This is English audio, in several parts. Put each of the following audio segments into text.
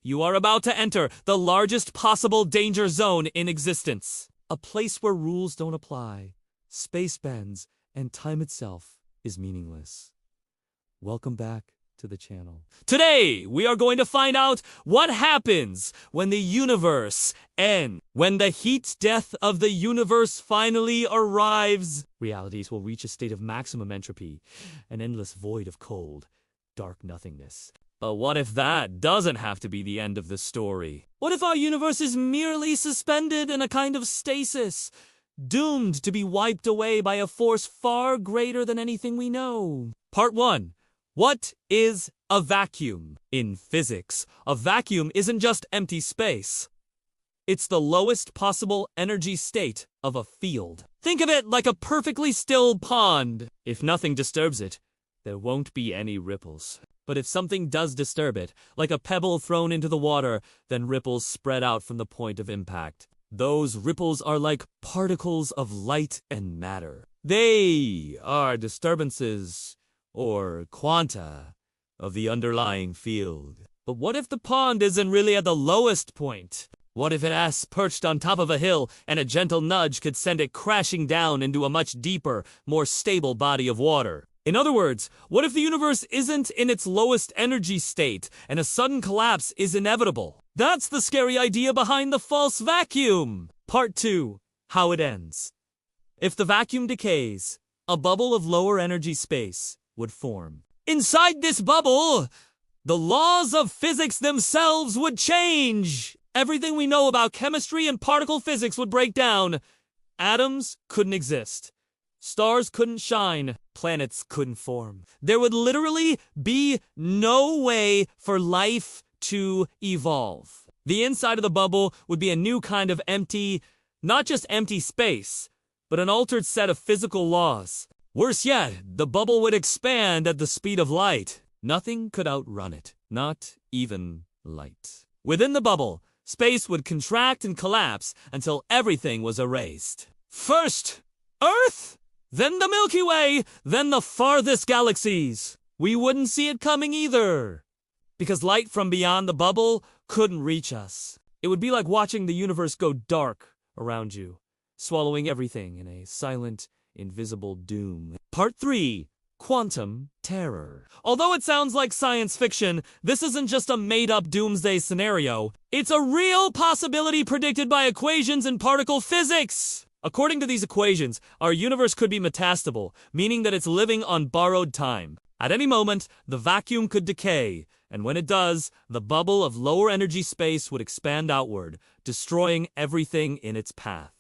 You are about to enter the largest possible danger zone in existence. A place where rules don't apply, space bends, and time itself is meaningless. Welcome back to the channel. Today, we are going to find out what happens when the universe ends. When the heat death of the universe finally arrives, realities will reach a state of maximum entropy, an endless void of cold, dark nothingness. But what if that doesn't have to be the end of the story? What if our universe is merely suspended in a kind of stasis, doomed to be wiped away by a force far greater than anything we know? Part 1. What is a vacuum? In physics, a vacuum isn't just empty space. It's the lowest possible energy state of a field. Think of it like a perfectly still pond. If nothing disturbs it, there won't be any ripples. But if something does disturb it, like a pebble thrown into the water, then ripples spread out from the point of impact. Those ripples are like particles of light and matter. They are disturbances or quanta of the underlying field. But what if the pond isn't really at the lowest point? What if it has perched on top of a hill and a gentle nudge could send it crashing down into a much deeper, more stable body of water? In other words, what if the universe isn't in its lowest energy state and a sudden collapse is inevitable? That's the scary idea behind the false vacuum. Part 2. How it ends. If the vacuum decays, a bubble of lower energy space would form. Inside this bubble, the laws of physics themselves would change. Everything we know about chemistry and particle physics would break down. Atoms couldn't exist. Stars couldn't shine. Planets couldn't form. There would literally be no way for life to evolve. The inside of the bubble would be a new kind of empty, not just empty space, but an altered set of physical laws. Worse yet, the bubble would expand at the speed of light. Nothing could outrun it, not even light. Within the bubble, space would contract and collapse until everything was erased. First, Earth, then the Milky Way, then the farthest galaxies. We wouldn't see it coming either, because light from beyond the bubble couldn't reach us. It would be like watching the universe go dark around you, swallowing everything in a silent, invisible doom. Part 3. Quantum terror. Although it sounds like science fiction, this isn't just a made-up doomsday scenario. It's a real possibility predicted by equations in particle physics. According to these equations, our universe could be metastable, meaning that it's living on borrowed time. At any moment, the vacuum could decay, and when it does, the bubble of lower energy space would expand outward, destroying everything in its path.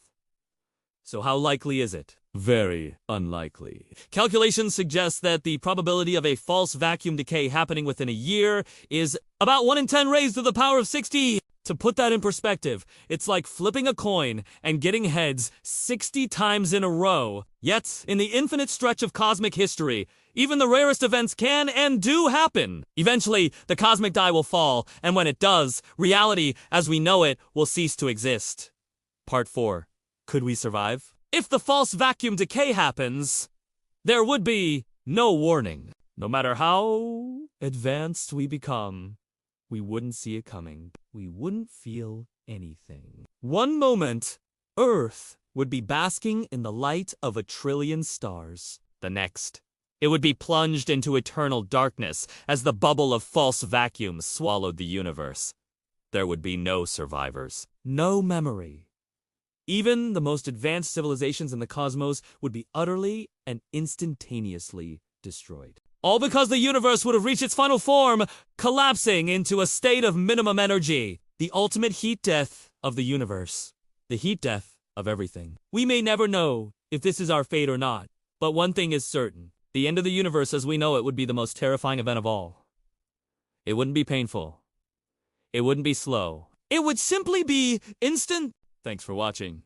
So how likely is it? Very unlikely. Calculations suggest that the probability of a false vacuum decay happening within a year is about 1 in 10 raised to the power of 60. To put that in perspective, it's like flipping a coin and getting heads 60 times in a row. Yet, in the infinite stretch of cosmic history, even the rarest events can and do happen. Eventually, the cosmic die will fall, and when it does, reality as we know it will cease to exist. Part 4. Could we survive? If the false vacuum decay happens, there would be no warning. No matter how advanced we become, we wouldn't see it coming. We wouldn't feel anything. One moment, Earth would be basking in the light of 1 trillion stars. The next, it would be plunged into eternal darkness as the bubble of false vacuum swallowed the universe. There would be no survivors, no memory. Even the most advanced civilizations in the cosmos would be utterly and instantaneously destroyed. All because the universe would have reached its final form, collapsing into a state of minimum energy. The ultimate heat death of the universe. The heat death of everything. We may never know if this is our fate or not, but one thing is certain. The end of the universe as we know it would be the most terrifying event of all. It wouldn't be painful. It wouldn't be slow. It would simply be instant. Thanks for watching.